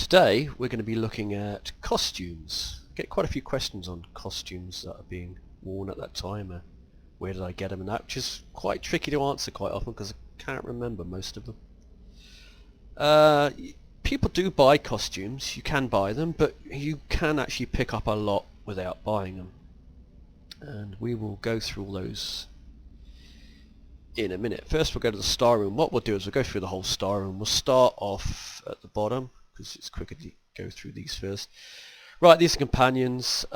Today we're going to be looking at costumes. Get quite a few questions on costumes that are being worn at that time. Where did I get them and that, which is quite tricky to answer quite often because I can't remember most of them. People do buy costumes, you can buy them, but you can actually pick up a lot without buying them. And we will go through all those in a minute. First we'll go to the star room. What we'll do is we'll go through the whole star room. We'll start off at the bottom because it's quicker to go through these first. Right, these are companions.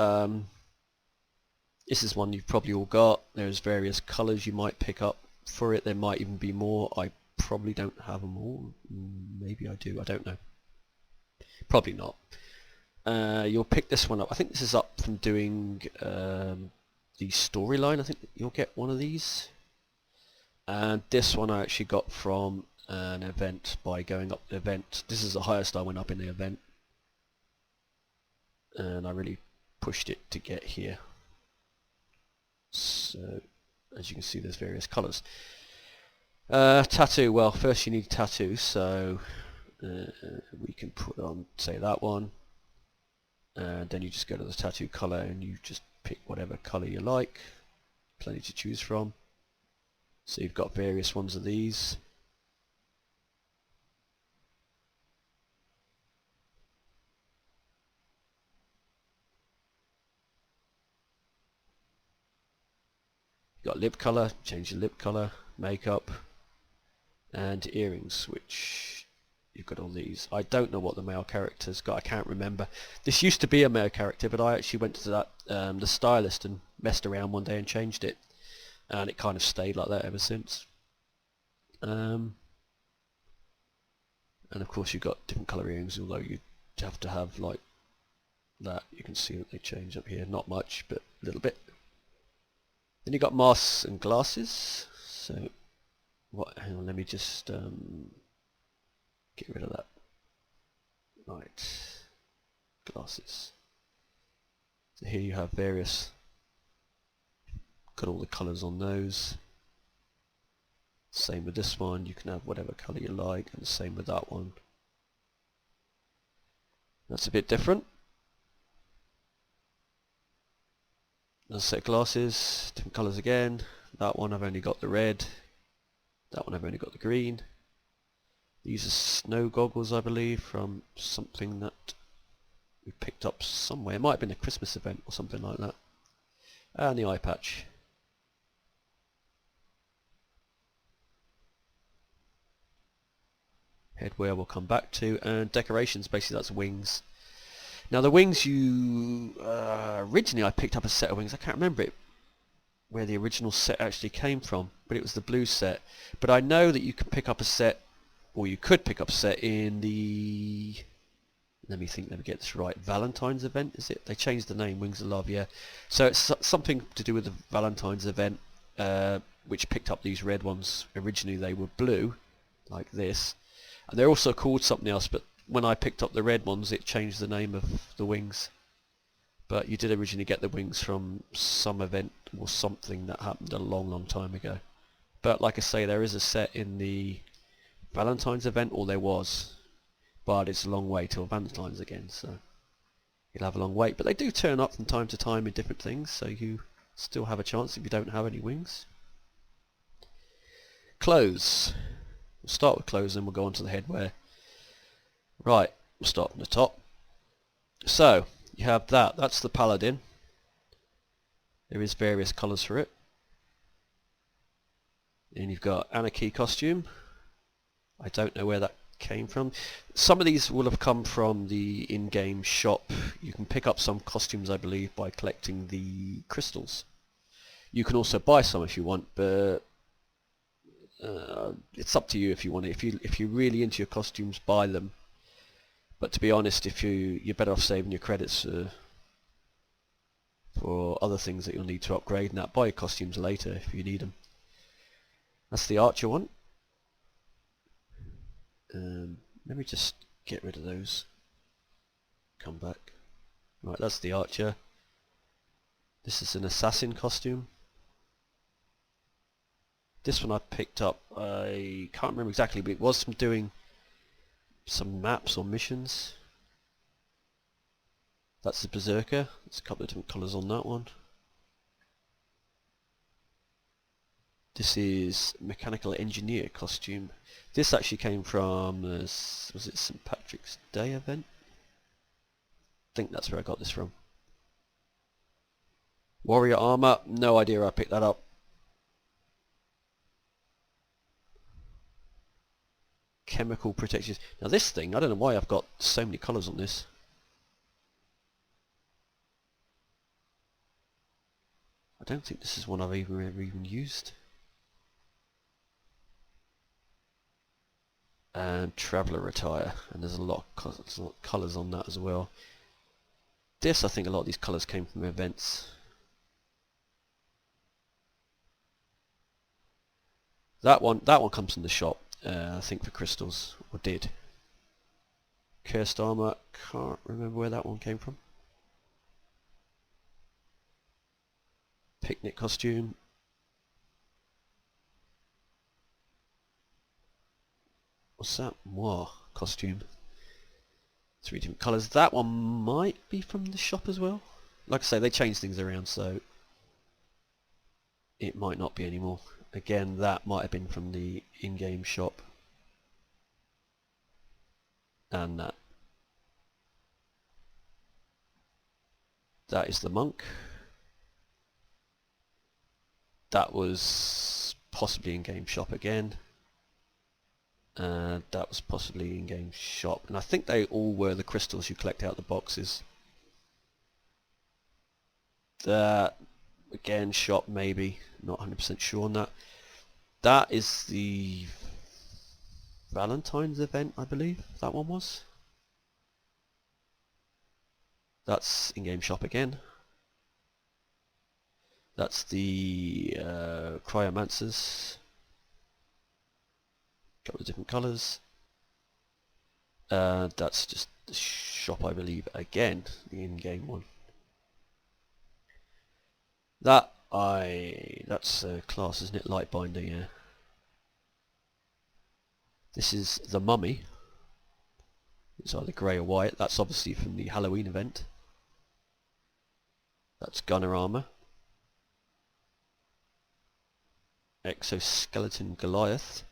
This is one you've probably all got. There's various colours you might pick up for it. There might even be more. I probably don't have them all. Maybe I do. I don't know. Probably not. You'll pick this one up. I think this is up from doing the storyline. I think you'll get one of these. And this one I actually got from an event by going up the event. This is the highest I went up in the event. And I really pushed it to get here. So, as you can see, there's various colours. Tattoo, well, first you need tattoo, so we can put on, say, that one. And then you just go to the tattoo colour and you just pick whatever colour you like. Plenty to choose from. So you've got various ones of these. You've got lip colour, change your lip colour, makeup, and earrings, which you've got all these. I don't know what the male character's got, I can't remember. This used to be a male character, but I actually went to that the stylist and messed around one day and changed it. And it kind of stayed like that ever since. And of course you've got different colour earrings, although you have to have like that. You can see that they change up here, not much, but a little bit. Then you've got masks and glasses. So, hang on, let me just get rid of that. Right, glasses. So here you have various, got all the colours on those. Same with this one, you can have whatever colour you like, and the same with that one. That's a bit different. Another set of glasses, different colours again. That one I've only got the red. That one I've only got the green. These are snow goggles, I believe, from something that we picked up somewhere. It might have been a Christmas event or something like that. And the eye patch. Headwear we'll come back to, and decorations, basically that's wings. Now the wings originally I picked up a set of wings, I can't remember where the original set actually came from, but it was the blue set. But I know that you can pick up a set, or you could pick up a set in the, let me get this right, Valentine's event, is it? They changed the name, Wings of Love, yeah. So it's something to do with the Valentine's event, which picked up these red ones. Originally they were blue, like this. And they're also called something else, but when I picked up the red ones it changed the name of the wings. But you did originally get the wings from some event or something that happened a long time ago. But like I say, there is a set in the Valentine's event, or there was, but it's a long way till Valentine's again, so you'll have a long wait. But they do turn up from time to time in different things, so you still have a chance if you don't have any wings. Clothes. We'll start with clothes and we'll go on to the headwear. Right, we'll start from the top. So, you have that. That's the paladin. There is various colours for it. And you've got anarchy costume. I don't know where that came from. Some of these will have come from the in-game shop. You can pick up some costumes, I believe, by collecting the crystals. You can also buy some if you want, but it's up to you if you want it. If you're really into your costumes, buy them. But to be honest, you're better off saving your credits for other things that you'll need to upgrade, and that buy your costumes later if you need them. That's the archer one. Let me just get rid of those. Come back. Right, that's the archer. This is an assassin costume. This one I picked up, I can't remember exactly, but it was from doing some maps or missions. That's the Berserker. There's a couple of different colours on that one. This is Mechanical Engineer costume. This actually came from, was it St. Patrick's Day event? I think that's where I got this from. Warrior Armour, no idea I picked that up. Chemical protection. Now this thing, I don't know why I've got so many colours on this. I don't think this is one I've ever even used. And Traveller Attire, and there's a lot of colours on that as well. This, I think a lot of these colours came from events. That one comes from the shop, I think for crystals, or did. Cursed Armour, can't remember where that one came from. Picnic costume. What's that? Moi costume. 3 different colours. That one might be from the shop as well. Like I say, they change things around, so it might not be anymore. Again, that might have been from the in-game shop. And that is the monk. That was possibly in-game shop again. That was possibly in-game shop, and I think they all were the crystals you collect out the boxes. That again, shop maybe, not 100% sure on that. That is the Valentine's event, I believe that one was. That's in-game shop again. That's the Cryomancers. Couple of different colours. That's just the shop, I believe, again, the in-game one. That's class, isn't it? Lightbinder, yeah. This is the Mummy. It's either grey or white. That's obviously from the Halloween event. That's Gunner Armour. Exoskeleton Goliath.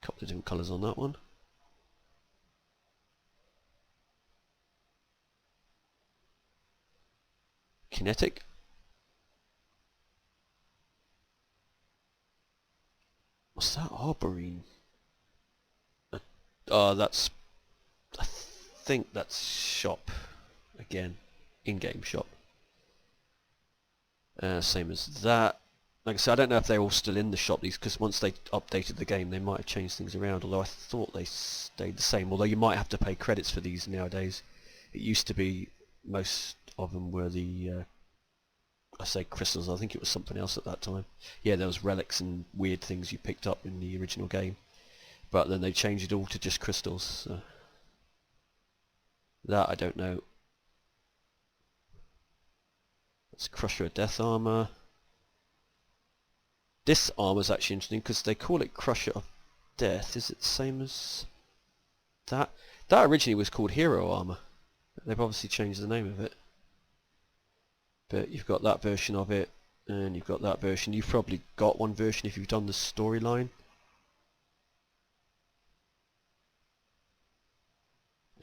Couple of different colours on that one. Kinetic. What's that? Arborine. That's, I think that's shop again, in-game shop. Same as that. Like I said, I don't know if they're all still in the shop, these, because once they updated the game they might have changed things around, although I thought they stayed the same, although you might have to pay credits for these nowadays. It used to be most of them were the, I say crystals, I think it was something else at that time. Yeah, there was relics and weird things you picked up in the original game, but then they changed it all to just crystals. So that I don't know. That's Crusher of Death Armour. This armour's actually interesting because they call it Crusher of Death. Is it the same as that? That originally was called Hero Armour. They've obviously changed the name of it. But you've got that version of it, and you've got that version. You've probably got one version if you've done the storyline.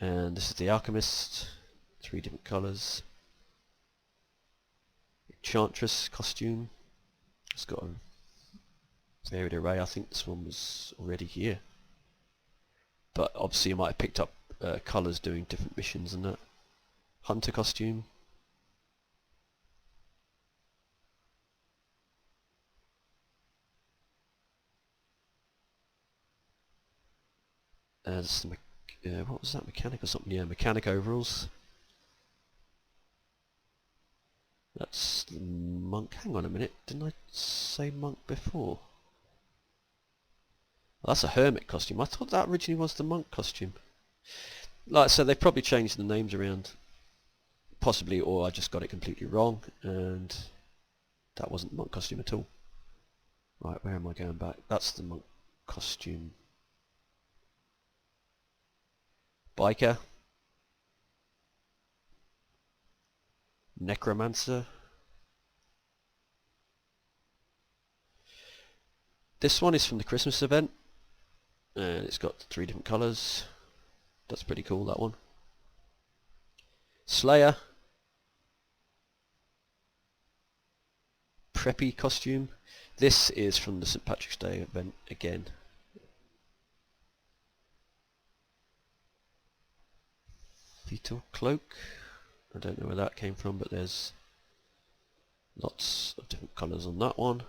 And this is the Alchemist. 3 different colours. Enchantress costume. It's got a varied array. I think this one was already here, but obviously you might have picked up colours doing different missions and that. Hunter costume. What was that? Mechanic or something? Yeah, mechanic overalls. That's the monk. Hang on a minute, didn't I say monk before? Well, that's a hermit costume. I thought that originally was the monk costume. Like I said, they've probably changed the names around, possibly, or I just got it completely wrong, and that wasn't the monk costume at all. Right, where am I going back? That's the monk costume. Biker. necromancer. This one is from the Christmas event, and it's got 3 different colours. That's pretty cool, that one. Slayer. Preppy costume. This is from the St. Patrick's Day event again. Fetal cloak. I don't know where that came from, but there's lots of different colours on that one.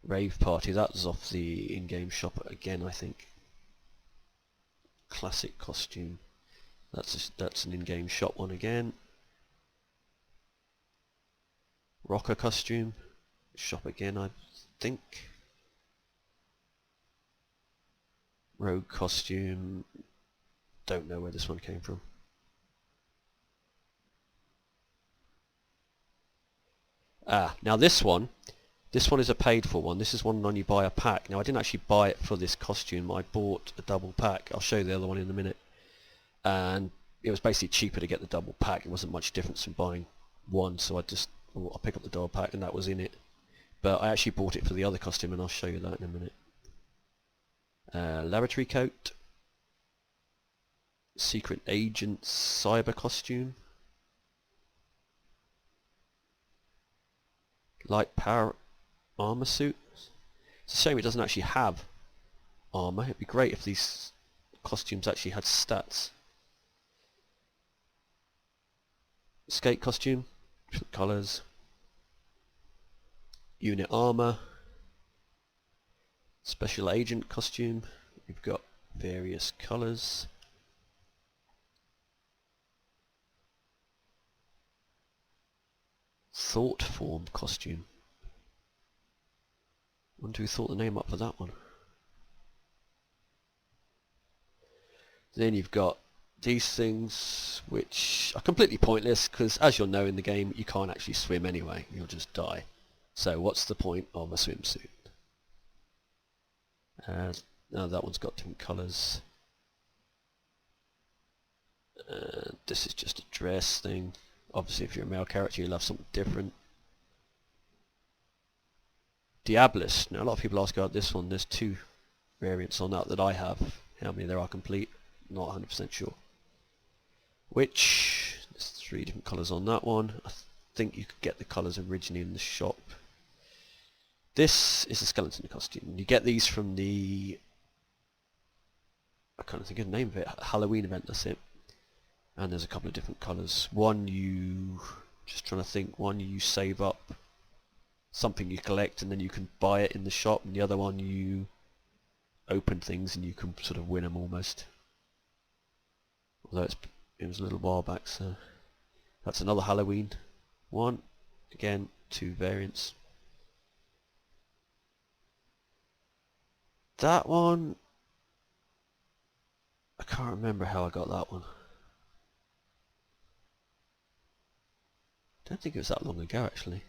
Rave Party, that was off the in-game shop again, I think. Classic costume. That's an in-game shop one again. Rocker costume, shop again, I think. Rogue costume, don't know where this one came from. Now this one is a paid for one. This is one you buy a pack. Now I didn't actually buy it for this costume, I bought a double pack. I'll show you the other one in a minute. And it was basically cheaper to get the double pack. It wasn't much difference from buying one, so I pick up the double pack and that was in it. But I actually bought it for the other costume, and I'll show you that in a minute. Laboratory coat. Secret agent cyber costume. Light power armor suit. It's a shame it doesn't actually have armor. It'd be great if these costumes actually had stats. Skate costume, different colours. Unit armor. Special agent costume. We've got various colours. Thought form costume. Wonder who thought the name up for that one. Then you've got these things which are completely pointless because, as you'll know in the game, you can't actually swim anyway. You'll just die. So what's the point of a swimsuit? Now that one's got different colours. This is just a dress thing. Obviously if you're a male character you'll have something different. Diabolist. Now a lot of people ask about this one. There's 2 variants on that I have. How many there are complete? Not 100% sure. Which, there's 3 different colours on that one. I think you could get the colours originally in the shop. This is a skeleton costume. You get these from the, I can't think of the name of it, Halloween event, that's it. And there's a couple of different colours. One you, just trying to think, one you save up something you collect and then you can buy it in the shop, and the other one you open things and you can sort of win them almost. Although it was a little while back, so that's another Halloween one. Again, 2 variants. That one, I can't remember how I got that one. I don't think it was that long ago actually.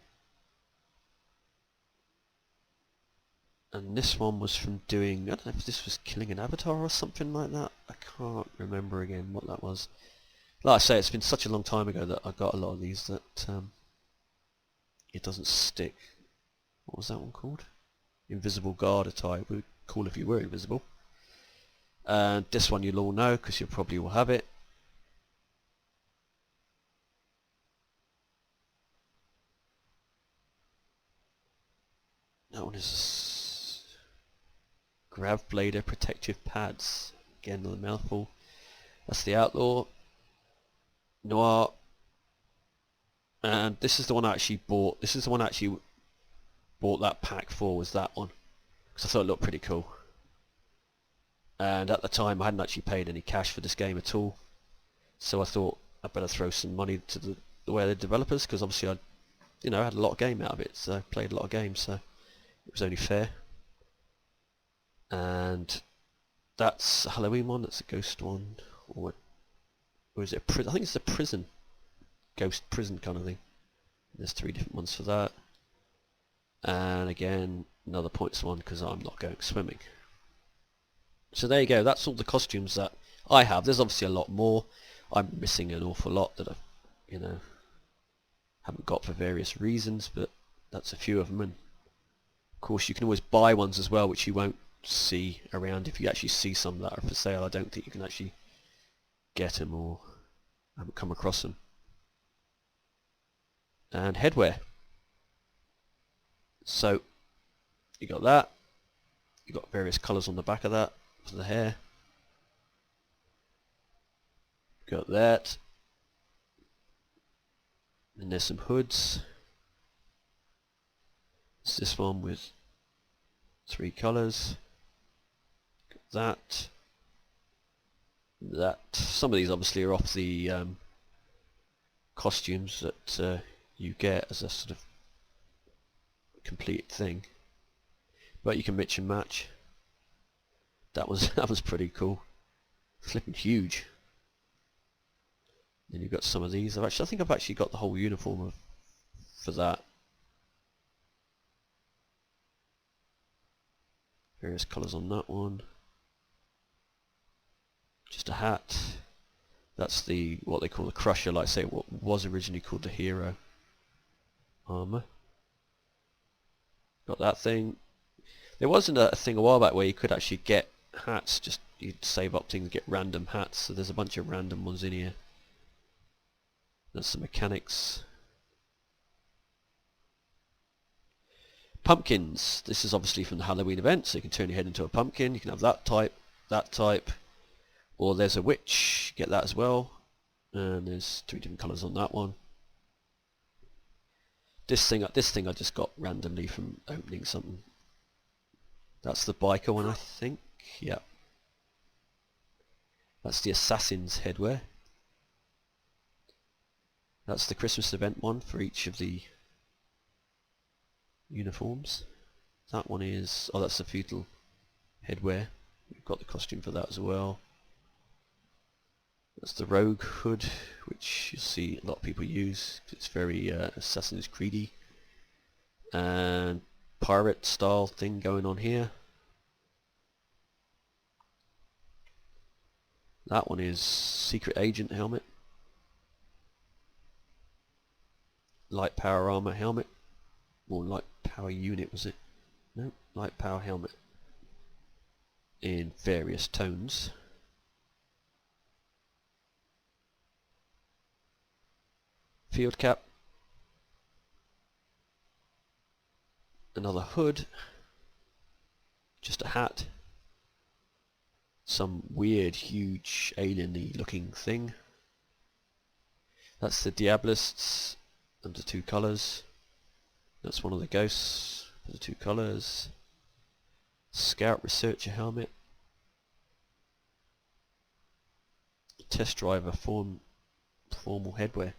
And this one was from doing, I don't know if this was killing an avatar or something like that. I can't remember again what that was. Like I say, it's been such a long time ago that I got a lot of these that it doesn't stick. What was that one called? Invisible guard attire. It would be cool if you were invisible. And this one you'll all know because you probably will have it. That one is Grav Blader protective pads. Again, another mouthful. That's the Outlaw. Noir. And this is the one I actually bought. This is the one I actually bought that pack for, was that one. Because I thought it looked pretty cool. And at the time I hadn't actually paid any cash for this game at all. So I thought I'd better throw some money to the way of the developers, because obviously I had a lot of game out of it. So I played a lot of games, so it was only fair. And that's a Halloween one, that's a ghost one. Or is it I think it's a prison. Ghost prison kind of thing. There's 3 different ones for that. And again, another points one because I'm not going swimming. So there you go, that's all the costumes that I have. There's obviously a lot more. I'm missing an awful lot that I, you know, haven't got for various reasons, but that's a few of them. And of course, you can always buy ones as well, which you won't see around. If you actually see some that are for sale, I don't think you can actually get them, or haven't come across them. And headwear. So you got that. You got various colours on the back of that for the hair. Got that. And there's some hoods. It's this one with 3 colours. Got that. That. Some of these obviously are off the costumes that you get as a sort of complete thing, but you can mix and match. That was pretty cool. Flipping huge. Then you've got some of these. I think I've actually got the whole uniform for that. Various colours on that one. Just a hat. That's the what they call the Crusher, like I say, what was originally called the Hero armor. Got that thing. There wasn't a thing a while back where you could actually get hats, just you'd save up things and get random hats, so there's a bunch of random ones in here. There's some mechanics. Pumpkins. This is obviously from the Halloween event, so you can turn your head into a pumpkin. You can have that type, or there's a witch, get that as well. And there's 3 different colours on that one. This thing I just got randomly from opening something. That's the biker one, I think. Yeah. That's the Assassin's headwear. That's the Christmas event one for each of the uniforms. That one is, oh, that's the feudal headwear. We've got the costume for that as well. That's the rogue hood, which you'll see a lot of people use. It's very Assassin's Creedy and pirate style thing going on here. That one is secret agent helmet. Light power armor helmet. Or light power unit, was it? No, light power helmet. In various tones. Field cap. Another hood. Just a hat. Some weird, huge, alien-y looking thing. That's the Diabolists under 2 colours. That's one of the ghosts for the 2 colours. Scout Researcher helmet. Test driver formal headwear.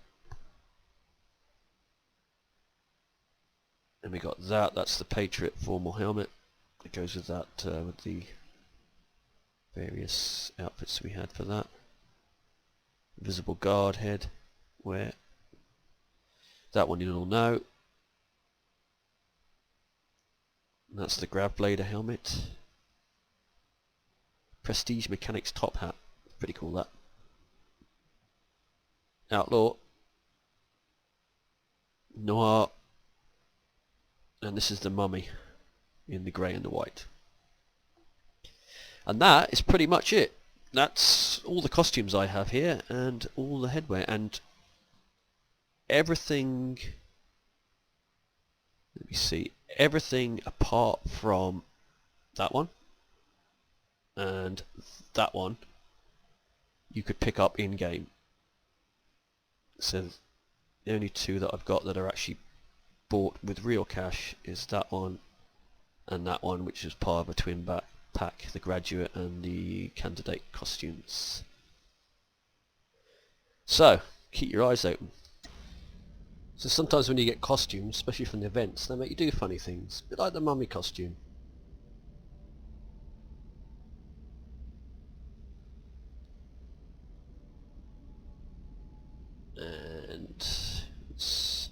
And we got that. That's the Patriot formal helmet. It goes with that with the various outfits we had for that. Invisible guard head wear. That one you'll know. And that's the Grav Blader helmet. Prestige Mechanics top hat. Pretty cool, that. Outlaw. Noir. And this is the Mummy in the grey and the white. And that is pretty much it. That's all the costumes I have here and all the headwear and everything. Let me see. Everything apart from that one and that one you could pick up in game. So the only 2 that I've got that are actually bought with real cash is that one and that one, which is part of a twin pack, the graduate and the candidate costumes. So keep your eyes open. So sometimes when you get costumes, especially from the events, they make you do funny things, a bit like the mummy costume. And let's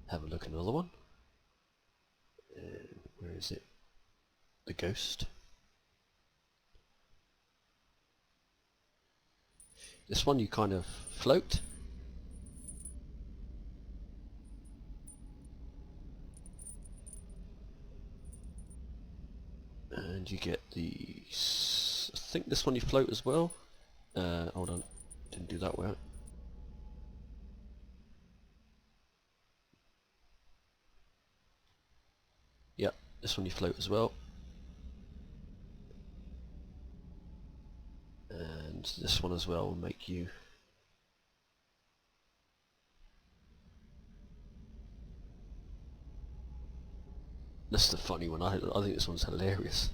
have a look at another one. Where is it? The ghost. This one you kind of float. And you get the... I think this one you float as well. Hold on, didn't do that well. Yep, this one you float as well. And this one as well will make you... This is the funny one, I think this one's hilarious.